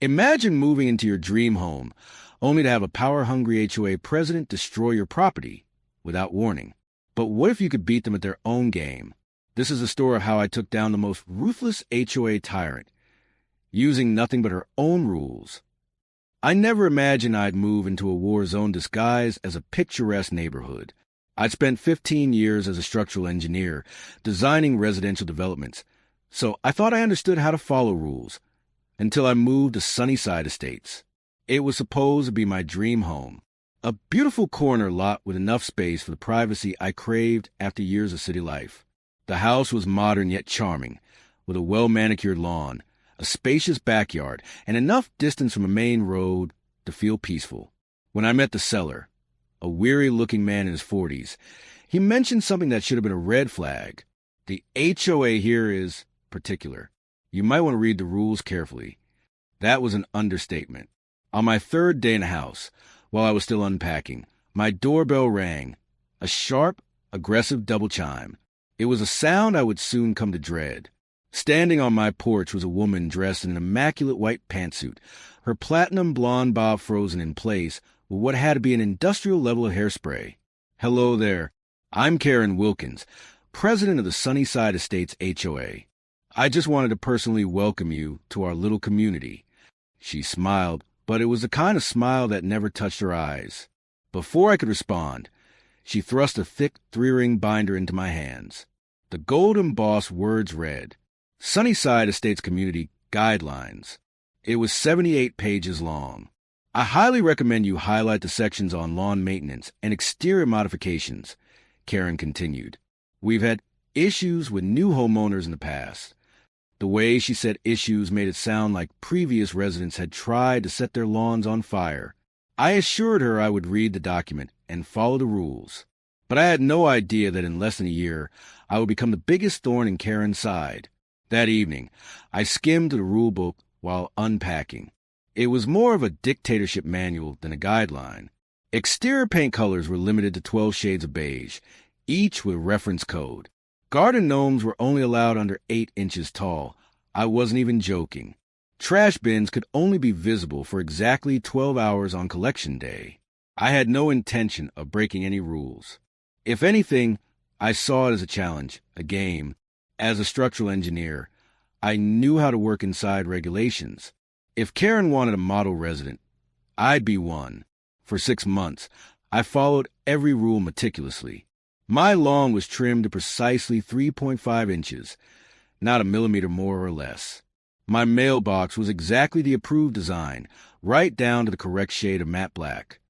Imagine moving into your dream home, only to have a power-hungry HOA president destroy your property without warning. But what if you could beat them at their own game? This is a story of how I took down the most ruthless HOA tyrant, using nothing but her own rules. I never imagined I'd move into a war zone disguised as a picturesque neighborhood. I'd spent 15 years as a structural engineer, designing residential developments, so I thought I understood how to follow rules, until I moved to Sunnyside Estates. It was supposed to be my dream home, a beautiful corner lot with enough space for the privacy I craved after years of city life. The house was modern yet charming, with a well-manicured lawn, a spacious backyard, and enough distance from a main road to feel peaceful. When I met the seller, a weary-looking man in his 40s, he mentioned something that should have been a red flag. The HOA here is particular. You might want to read the rules carefully. That was an understatement. On my third day in the house, while I was still unpacking, my doorbell rang, a sharp, aggressive double chime. It was a sound I would soon come to dread. Standing on my porch was a woman dressed in an immaculate white pantsuit, her platinum blonde bob frozen in place with what had to be an industrial level of hairspray. "Hello there. I'm Karen Wilkins, president of the Sunnyside Estates HOA. I just wanted to personally welcome you to our little community." She smiled, but it was the kind of smile that never touched her eyes. Before I could respond, she thrust a thick 3-ring binder into my hands. The gold embossed words read, Sunnyside Estates Community Guidelines. It was 78 pages long. "I highly recommend you highlight the sections on lawn maintenance and exterior modifications," Karen continued. "We've had issues with new homeowners in the past." The way she said issues made it sound like previous residents had tried to set their lawns on fire. I assured her I would read the document and follow the rules. But I had no idea that in less than a year, I would become the biggest thorn in Karen's side. That evening, I skimmed the rule book while unpacking. It was more of a dictatorship manual than a guideline. Exterior paint colors were limited to 12 shades of beige, each with reference code. Garden gnomes were only allowed under 8 inches tall. I wasn't even joking. Trash bins could only be visible for exactly 12 hours on collection day. I had no intention of breaking any rules. If anything, I saw it as a challenge, a game. As a structural engineer, I knew how to work inside regulations. If Karen wanted a model resident, I'd be one. For 6 months, I followed every rule meticulously. My lawn was trimmed to precisely 3.5 inches, not a millimeter more or less. My mailbox was exactly the approved design, right down to the correct shade of matte black.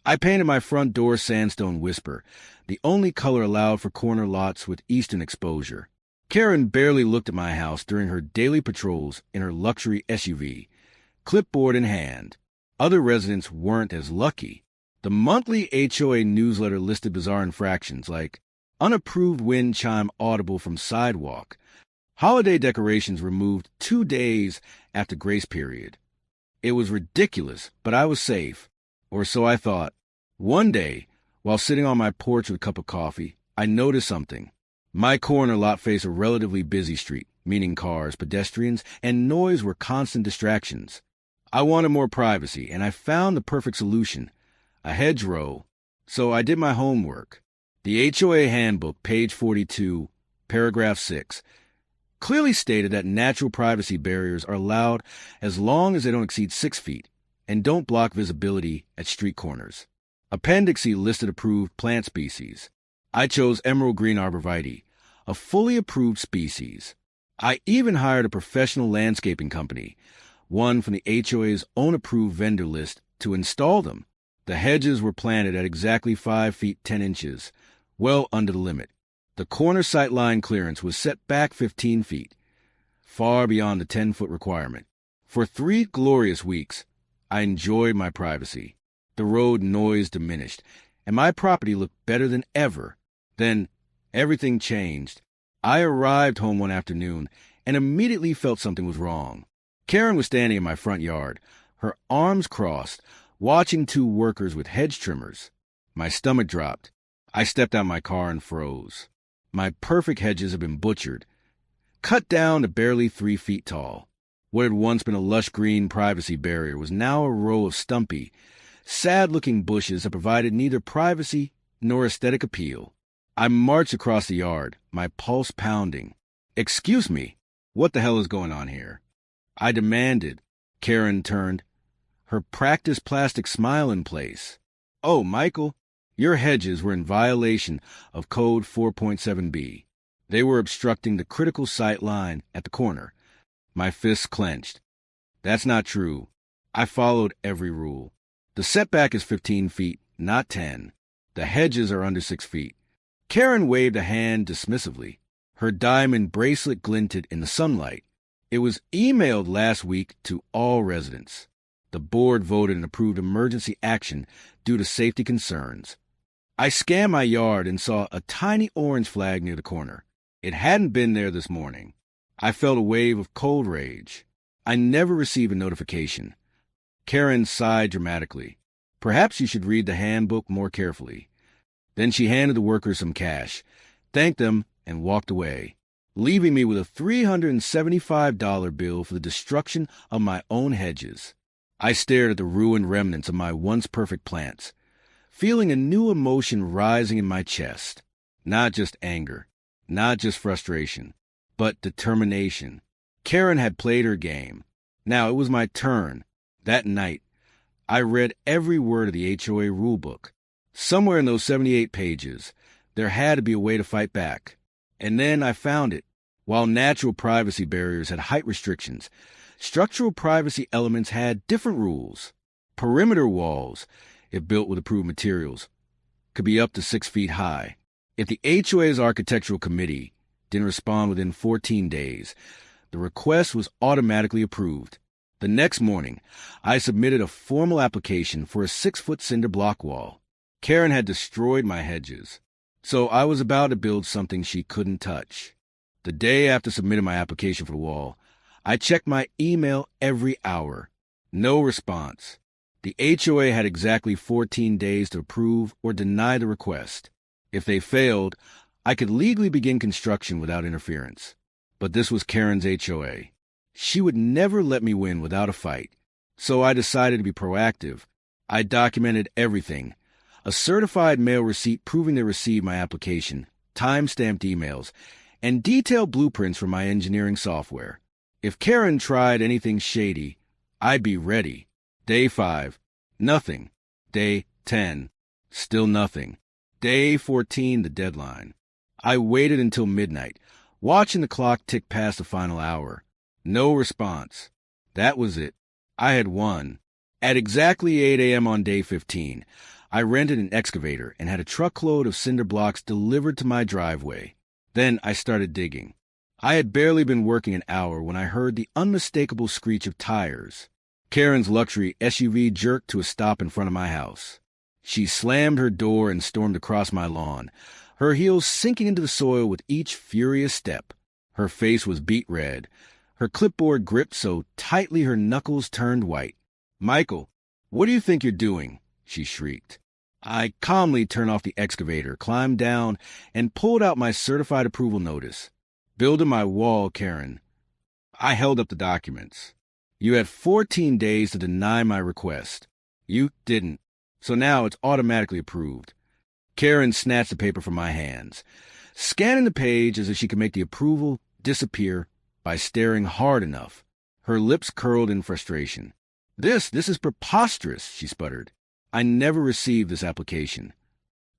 I painted my front door sandstone whisper, the only color allowed for corner lots with eastern exposure. Karen barely looked at my house during her daily patrols in her luxury SUV, clipboard in hand. Other residents weren't as lucky. The monthly HOA newsletter listed bizarre infractions like unapproved wind chime audible from sidewalk, holiday decorations removed 2 days after grace period. It was ridiculous, but I was safe, or so I thought. One day, while sitting on my porch with a cup of coffee, I noticed something. My corner lot faced a relatively busy street, meaning cars, pedestrians, and noise were constant distractions. I wanted more privacy, and I found the perfect solution, a hedgerow. So I did my homework. The HOA Handbook, page 42, paragraph 6, clearly stated that natural privacy barriers are allowed as long as they don't exceed 6 feet and don't block visibility at street corners. Appendix E listed approved plant species. I chose emerald green arborvitae, a fully approved species. I even hired a professional landscaping company, one from the HOA's own approved vendor list, to install them. The hedges were planted at exactly 5 feet 10 inches, well under the limit. The corner sightline clearance was set back 15 feet, far beyond the 10-foot requirement. For 3 glorious weeks, I enjoyed my privacy. The road noise diminished, and my property looked better than ever. Then, everything changed. I arrived home one afternoon and immediately felt something was wrong. Karen was standing in my front yard, her arms crossed, watching 2 workers with hedge trimmers. My stomach dropped. I stepped out of my car and froze. My perfect hedges had been butchered, cut down to barely 3 feet tall. What had once been a lush green privacy barrier was now a row of stumpy, sad-looking bushes that provided neither privacy nor aesthetic appeal. I marched across the yard, my pulse pounding. "Excuse me, what the hell is going on here?" I demanded. Karen turned, her practiced plastic smile in place. "Oh, Michael, your hedges were in violation of Code 4.7b. They were obstructing the critical sight line at the corner." My fists clenched. "That's not true. I followed every rule. The setback is 15 feet, not 10. The hedges are under 6 feet. Karen waved a hand dismissively. Her diamond bracelet glinted in the sunlight. "It was emailed last week to all residents. The board voted and approved emergency action due to safety concerns." I scanned my yard and saw a tiny orange flag near the corner. It hadn't been there this morning. I felt a wave of cold rage. I never received a notification. Karen sighed dramatically. "Perhaps you should read the handbook more carefully." Then she handed the workers some cash, thanked them, and walked away, leaving me with a $375 bill for the destruction of my own hedges. I stared at the ruined remnants of my once perfect plants, feeling a new emotion rising in my chest. Not just anger, not just frustration, but determination. Karen had played her game. Now it was my turn. That night, I read every word of the HOA rulebook. Somewhere in those 78 pages, there had to be a way to fight back. And then I found it. While natural privacy barriers had height restrictions, structural privacy elements had different rules. Perimeter walls, if built with approved materials, could be up to 6 feet high. If the HOA's architectural committee didn't respond within 14 days, the request was automatically approved. The next morning, I submitted a formal application for a 6-foot cinder block wall. Karen had destroyed my hedges, so I was about to build something she couldn't touch. The day after submitting my application for the wall, I checked my email every hour. No response. The HOA had exactly 14 days to approve or deny the request. If they failed, I could legally begin construction without interference. But this was Karen's HOA. She would never let me win without a fight. So I decided to be proactive. I documented everything. A certified mail receipt proving they received my application, time-stamped emails, and detailed blueprints from my engineering software. If Karen tried anything shady, I'd be ready. Day 5, nothing. Day 10, still nothing. Day 14, the deadline. I waited until midnight, watching the clock tick past the final hour. No response. That was it. I had won. At exactly 8 a.m. on day 15, I rented an excavator and had a truckload of cinder blocks delivered to my driveway. Then I started digging. I had barely been working an hour when I heard the unmistakable screech of tires. Karen's luxury SUV jerked to a stop in front of my house. She slammed her door and stormed across my lawn, her heels sinking into the soil with each furious step. Her face was beet red, her clipboard gripped so tightly her knuckles turned white. "Michael, what do you think you're doing?" she shrieked. I calmly turned off the excavator, climbed down, and pulled out my certified approval notice. "Building my wall, Karen." I held up the documents. "You had 14 days to deny my request. You didn't, so now it's automatically approved." Karen snatched the paper from my hands, scanning the page as if she could make the approval disappear by staring hard enough. Her lips curled in frustration. This is preposterous," she sputtered. "I never received this application."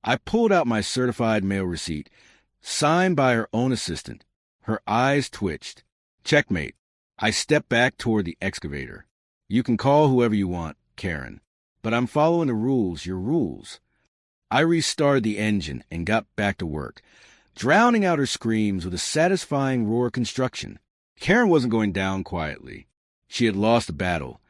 I pulled out my certified mail receipt, signed by her own assistant. Her eyes twitched. Checkmate. I stepped back toward the excavator. "You can call whoever you want, Karen, but I'm following the rules, your rules." I restarted the engine and got back to work, drowning out her screams with a satisfying roar of construction. Karen wasn't going down quietly. She had lost the battle,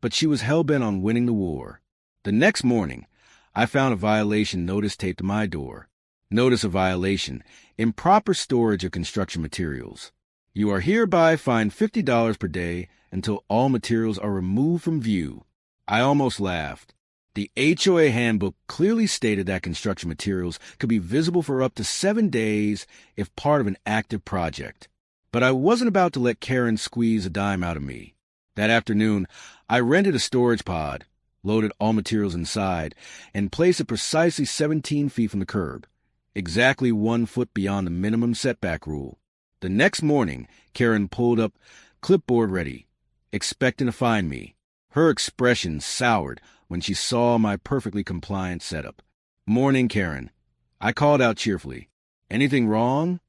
but she was hell-bent on winning the war. The next morning, I found a violation notice taped to my door. Notice of violation: improper storage of construction materials. You are hereby fined $50 per day until all materials are removed from view. I almost laughed. The HOA handbook clearly stated that construction materials could be visible for up to 7 days if part of an active project. But I wasn't about to let Karen squeeze a dime out of me. That afternoon, I rented a storage pod, loaded all materials inside, and placed it precisely 17 feet from the curb, exactly 1 foot beyond the minimum setback rule. The next morning, Karen pulled up, clipboard ready, expecting to find me. Her expression soured when she saw my perfectly compliant setup. "Morning, Karen." I called out cheerfully. "Anything wrong?"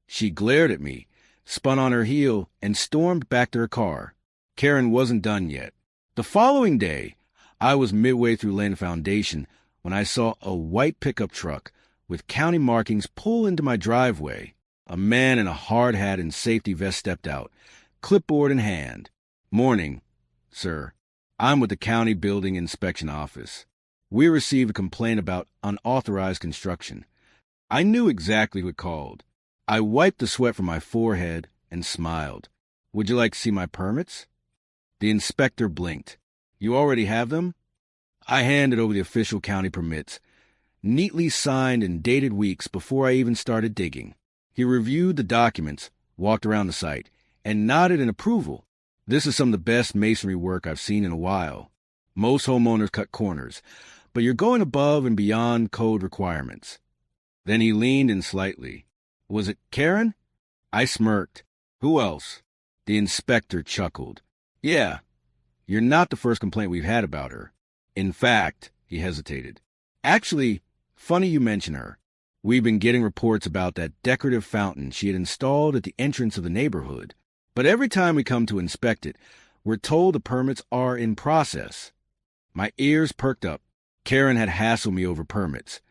She glared at me, spun on her heel, and stormed back to her car. Karen wasn't done yet. The following day, I was midway through laying the foundation when I saw a white pickup truck with county markings pull into my driveway. A man in a hard hat and safety vest stepped out, clipboard in hand. "Morning, sir. I'm with the County Building Inspection Office. We received a complaint about unauthorized construction." I knew exactly who had called. I wiped the sweat from my forehead and smiled. "Would you like to see my permits?" The inspector blinked. "You already have them?" I handed over the official county permits, neatly signed and dated weeks before I even started digging. He reviewed the documents, walked around the site, and nodded in approval. "This is some of the best masonry work I've seen in a while. Most homeowners cut corners, but you're going above and beyond code requirements." Then he leaned in slightly. "Was it Karen?" I smirked. "Who else?" The inspector chuckled. "Yeah, you're not the first complaint we've had about her. In fact," he hesitated. "Actually, funny you mention her. We've been getting reports about that decorative fountain she had installed at the entrance of the neighborhood. But every time we come to inspect it, we're told the permits are in process." My ears perked up. Karen had hassled me over permits.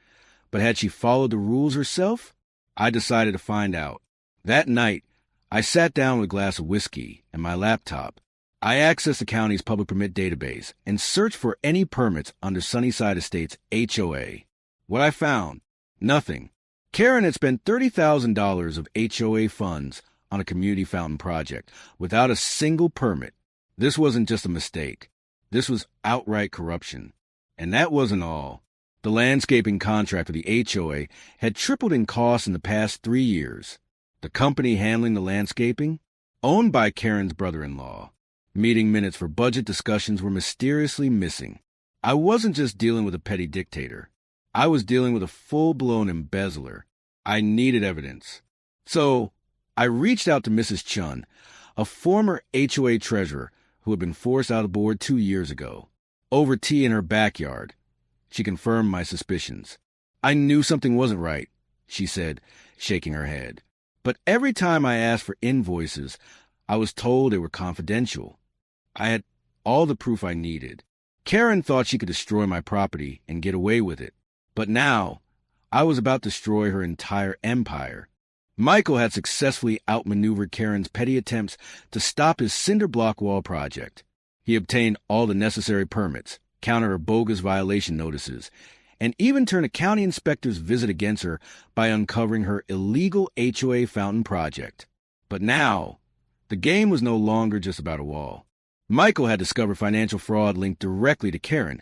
But had she followed the rules herself? I decided to find out. That night, I sat down with a glass of whiskey and my laptop. I accessed the county's public permit database and searched for any permits under Sunnyside Estates HOA. What I found? Nothing. Karen had spent $30,000 of HOA funds on a community fountain project without a single permit. This wasn't just a mistake. This was outright corruption. And that wasn't all. The landscaping contract for the HOA had tripled in cost in the past 3 years. The company handling the landscaping, owned by Karen's brother-in-law. Meeting minutes for budget discussions were mysteriously missing. I wasn't just dealing with a petty dictator. I was dealing with a full-blown embezzler. I needed evidence. So I reached out to Mrs. Chun, a former HOA treasurer who had been forced out of board 2 years ago. Over tea in her backyard, she confirmed my suspicions. "I knew something wasn't right," she said, shaking her head. "But every time I asked for invoices, I was told they were confidential. I had all the proof I needed. Karen thought she could destroy my property and get away with it. But now, I was about to destroy her entire empire. Michael had successfully outmaneuvered Karen's petty attempts to stop his cinder block wall project. He obtained all the necessary permits, countered her bogus violation notices, and even turned a county inspector's visit against her by uncovering her illegal HOA fountain project. But now, the game was no longer just about a wall. Michael had discovered financial fraud linked directly to Karen,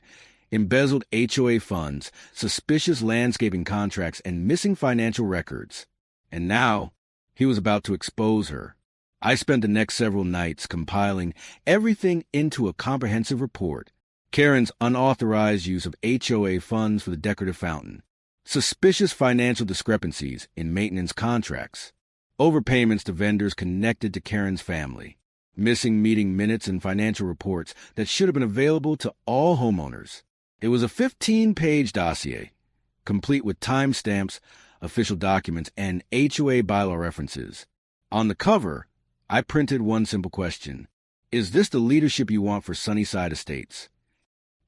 embezzled HOA funds, suspicious landscaping contracts, and missing financial records. And now, he was about to expose her. I spent the next several nights compiling everything into a comprehensive report. Karen's unauthorized use of HOA funds for the decorative fountain, suspicious financial discrepancies in maintenance contracts, overpayments to vendors connected to Karen's family, missing meeting minutes and financial reports that should have been available to all homeowners. It was a 15-page dossier, complete with timestamps, official documents, and HOA bylaw references. On the cover, I printed one simple question: is this the leadership you want for Sunnyside Estates?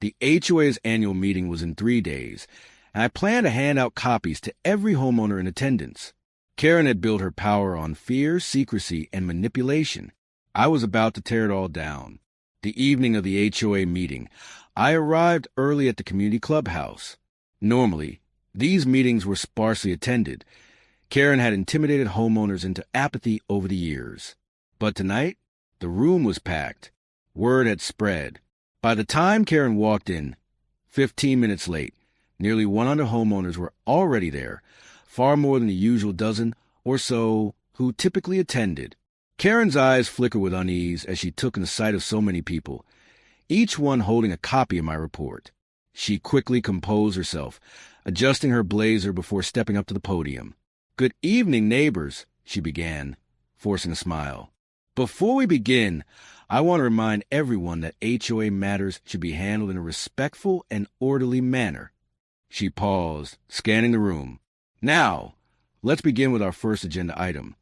The HOA's annual meeting was in 3 days, and I planned to hand out copies to every homeowner in attendance. Karen had built her power on fear, secrecy, and manipulation. I was about to tear it all down. The evening of the HOA meeting, I arrived early at the community clubhouse. Normally, these meetings were sparsely attended. Karen had intimidated homeowners into apathy over the years. But tonight, the room was packed. Word had spread. By the time Karen walked in, 15 minutes late, nearly 100 homeowners were already there, far more than the usual dozen or so who typically attended. Karen's eyes flickered with unease as she took in the sight of so many people, each one holding a copy of my report. She quickly composed herself, adjusting her blazer before stepping up to the podium. "Good evening, neighbors," she began, forcing a smile. "Before we begin, I want to remind everyone that HOA matters should be handled in a respectful and orderly manner." She paused, scanning the room. "Now, let's begin with our first agenda item."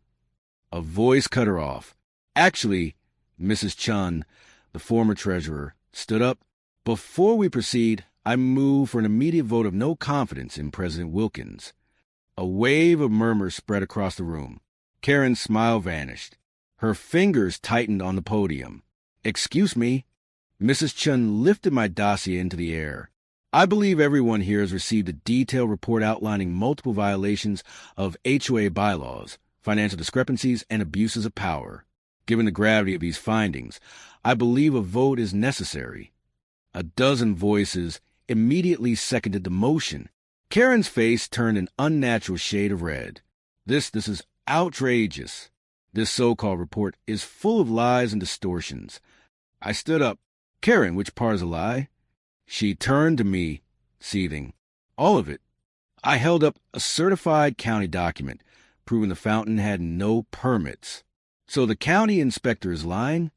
A voice cut her off. Actually, Mrs. Chun, the former treasurer, stood up. "Before we proceed, I move for an immediate vote of no confidence in President Wilkins." A wave of murmurs spread across the room. Karen's smile vanished. Her fingers tightened on the podium. "Excuse me." Mrs. Chun lifted my dossier into the air. "I believe everyone here has received a detailed report outlining multiple violations of HOA bylaws, financial discrepancies, and abuses of power. Given the gravity of these findings, I believe a vote is necessary." A dozen voices immediately seconded the motion. Karen's face turned an unnatural shade of red. This is outrageous. This so-called report is full of lies and distortions." I stood up. "Karen, which part is a lie?" She turned to me, seething. "All of it." I held up a certified county document, proving the fountain had no permits. "So the county inspector is lying?"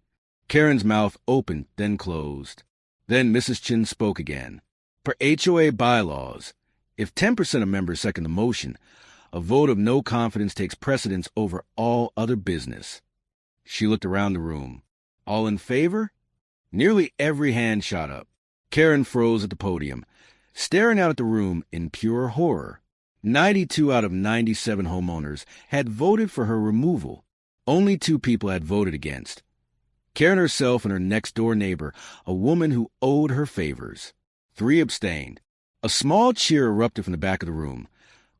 Karen's mouth opened, then closed. Then Mrs. Chin spoke again. "Per HOA bylaws, if 10% of members second the motion, a vote of no confidence takes precedence over all other business." She looked around the room. "All in favor?" Nearly every hand shot up. Karen froze at the podium, staring out at the room in pure horror. 92 out of 97 homeowners had voted for her removal. Only 2 people had voted against. Karen herself and her next-door neighbor, a woman who owed her favors. 3 abstained. A small cheer erupted from the back of the room,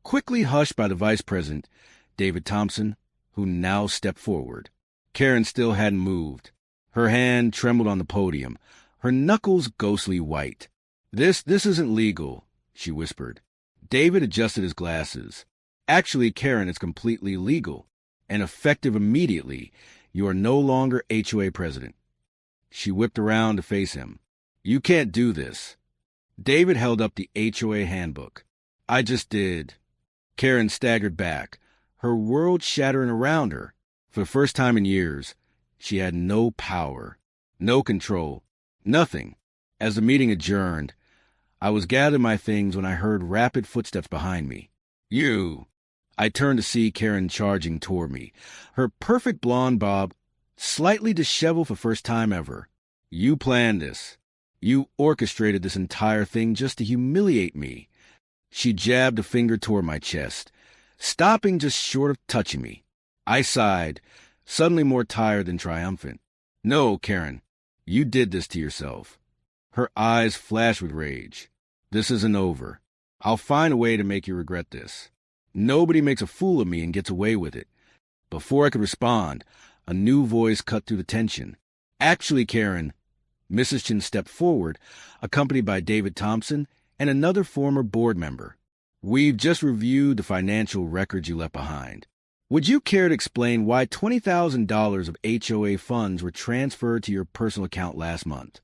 quickly hushed by the vice president, David Thompson, who now stepped forward. Karen still hadn't moved. Her hand trembled on the podium, her knuckles ghostly white. This isn't legal," she whispered. David adjusted his glasses. "Actually, Karen, it's completely legal, and effective immediately. You are no longer HOA president." She whipped around to face him. "You can't do this." David held up the HOA handbook. "I just did." Karen staggered back, her world shattering around her. For the first time in years, she had no power, no control, nothing. As the meeting adjourned, I was gathering my things when I heard rapid footsteps behind me. "You!" I turned to see Karen charging toward me, her perfect blonde bob slightly disheveled for the first time ever. "You planned this. You orchestrated this entire thing just to humiliate me." She jabbed a finger toward my chest, stopping just short of touching me. I sighed, suddenly more tired than triumphant. "No, Karen, you did this to yourself." Her eyes flashed with rage. "This isn't over. I'll find a way to make you regret this. Nobody makes a fool of me and gets away with it." Before I could respond, a new voice cut through the tension. "Actually, Karen," Mrs. Chin stepped forward, accompanied by David Thompson and another former board member. "We've just reviewed the financial records you left behind. Would you care to explain why $20,000 of HOA funds were transferred to your personal account last month?"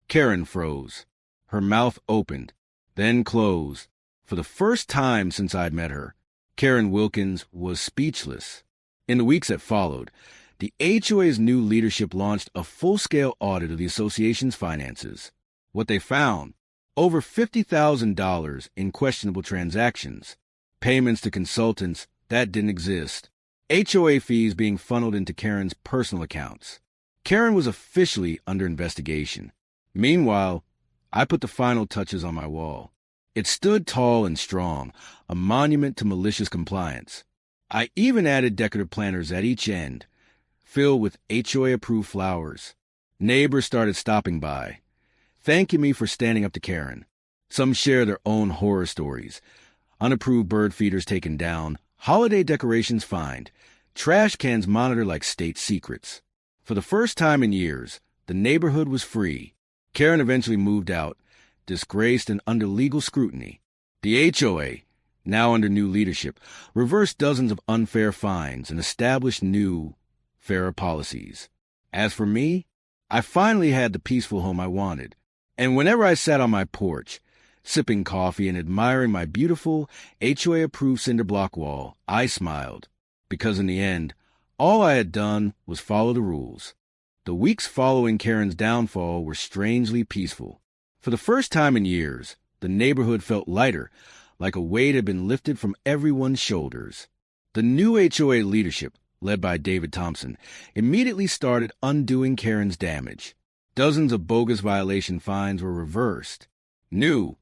Karen froze. Her mouth opened, then closed. For the first time since I'd met her, Karen Wilkins was speechless. In the weeks that followed, the HOA's new leadership launched a full-scale audit of the association's finances. What they found: over $50,000 in questionable transactions, payments to consultants that didn't exist, HOA fees being funneled into Karen's personal accounts. Karen was officially under investigation. Meanwhile, I put the final touches on my wall. It stood tall and strong, a monument to malicious compliance. I even added decorative planters at each end, filled with HOA-approved flowers. Neighbors started stopping by, thanking me for standing up to Karen. Some share their own horror stories. Unapproved bird feeders taken down, holiday decorations fined, trash cans monitored like state secrets. For the first time in years, the neighborhood was free. Karen eventually moved out, disgraced and under legal scrutiny. The HOA, now under new leadership, reversed dozens of unfair fines and established new, fairer policies. As for me, I finally had the peaceful home I wanted. And whenever I sat on my porch, sipping coffee and admiring my beautiful HOA-approved cinder block wall, I smiled, because in the end, all I had done was follow the rules. The weeks following Karen's downfall were strangely peaceful. For the first time in years, the neighborhood felt lighter, like a weight had been lifted from everyone's shoulders. The new HOA leadership, led by David Thompson, immediately started undoing Karen's damage. Dozens of bogus violation fines were reversed. New,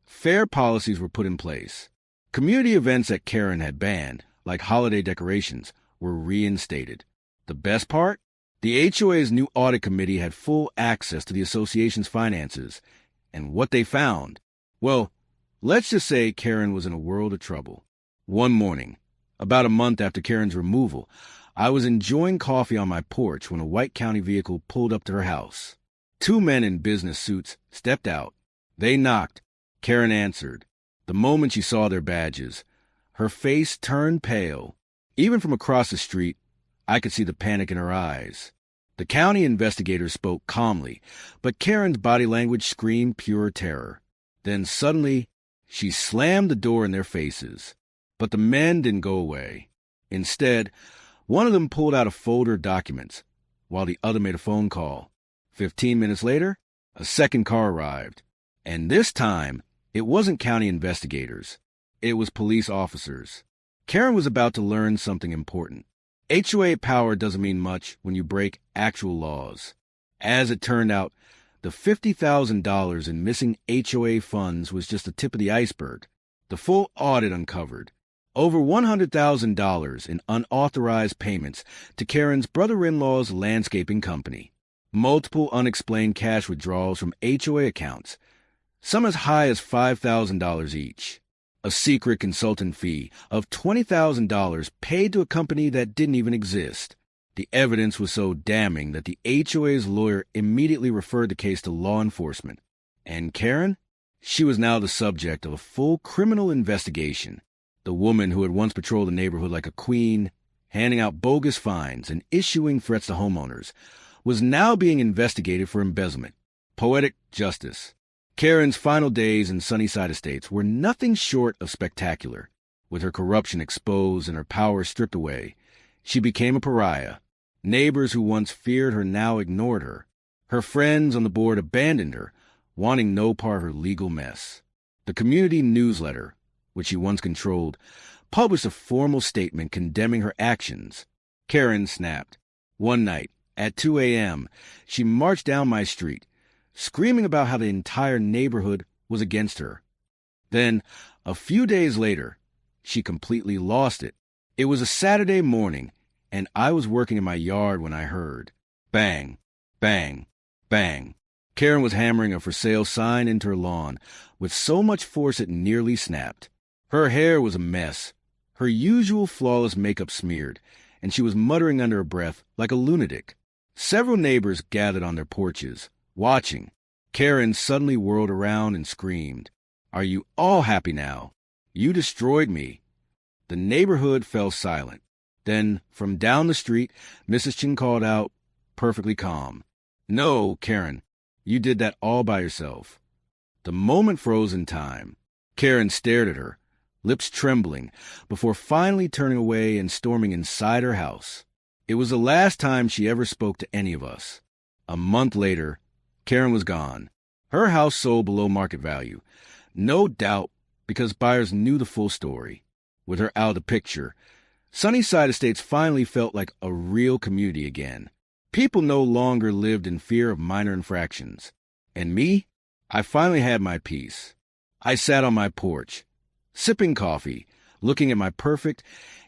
fair policies were put in place. Community events that Karen had banned, like holiday decorations, were reinstated. The best part? The HOA's new audit committee had full access to the association's finances. And what they found? Well, let's just say Karen was in a world of trouble. One morning, about a month after Karen's removal, I was enjoying coffee on my porch when a White County vehicle pulled up to her house. Two men in business suits stepped out. They knocked. Karen answered. The moment she saw their badges, her face turned pale. Even from across the street, I could see the panic in her eyes. The county investigators spoke calmly, but Karen's body language screamed pure terror. Then suddenly, she slammed the door in their faces. But the men didn't go away. Instead, one of them pulled out a folder of documents, while the other made a phone call. 15 minutes later, a second car arrived. And this time, it wasn't county investigators. It was police officers. Karen was about to learn something important. HOA power doesn't mean much when you break actual laws. As it turned out, the $50,000 in missing HOA funds was just the tip of the iceberg. The full audit uncovered over $100,000 in unauthorized payments to Karen's brother-in-law's landscaping company. Multiple unexplained cash withdrawals from HOA accounts, some as high as $5,000 each. A secret consultant fee of $20,000 paid to a company that didn't even exist. The evidence was so damning that the HOA's lawyer immediately referred the case to law enforcement. And Karen? She was now the subject of a full criminal investigation. The woman who had once patrolled the neighborhood like a queen, handing out bogus fines and issuing threats to homeowners, was now being investigated for embezzlement. Poetic justice. Karen's final days in Sunnyside Estates were nothing short of spectacular. With her corruption exposed and her power stripped away, she became a pariah. Neighbors who once feared her now ignored her. Her friends on the board abandoned her, wanting no part of her legal mess. The community newsletter, which she once controlled, published a formal statement condemning her actions. Karen snapped. One night, at 2 a.m., she marched down my street, screaming about how the entire neighborhood was against her. Then, a few days later, she completely lost it. It was a Saturday morning, and I was working in my yard when I heard bang, bang, bang. Karen was hammering a for sale sign into her lawn with so much force it nearly snapped. Her hair was a mess, her usual flawless makeup smeared, and she was muttering under her breath like a lunatic. Several neighbors gathered on their porches, watching. Karen suddenly whirled around and screamed, "Are you all happy now? You destroyed me." The neighborhood fell silent. Then, from down the street, Mrs. Chin called out, perfectly calm, "No, Karen, you did that all by yourself." The moment froze in time. Karen stared at her, lips trembling, before finally turning away and storming inside her house. It was the last time she ever spoke to any of us. A month later, Karen was gone. Her house sold below market value. No doubt because buyers knew the full story. With her out of the picture, Sunnyside Estates finally felt like a real community again. People no longer lived in fear of minor infractions. And me? I finally had my peace. I sat on my porch, sipping coffee, looking at my perfect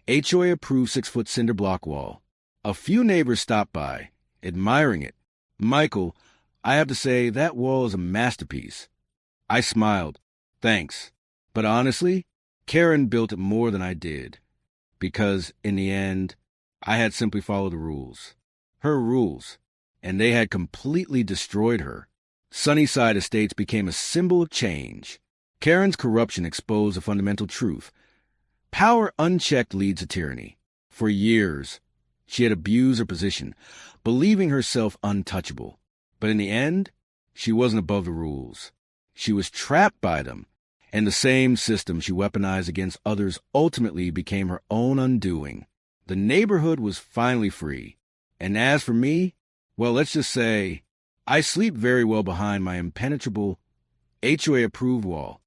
HOA-approved 6-foot cinder block wall. A few neighbors stopped by, admiring it. "Michael, I have to say that wall is a masterpiece." I smiled. "Thanks. But honestly, Karen built it more than I did. Because, in the end, I had simply followed the rules. Her rules. And they had completely destroyed her. Sunnyside Estates became a symbol of change. Karen's corruption exposed a fundamental truth. Power unchecked leads to tyranny. For years, She had abused her position, believing herself untouchable. But in the end, she wasn't above the rules. She was trapped by them, and the same system she weaponized against others ultimately became her own undoing. The neighborhood was finally free. And as for me, well, let's just say I sleep very well behind my impenetrable HOA-approved wall.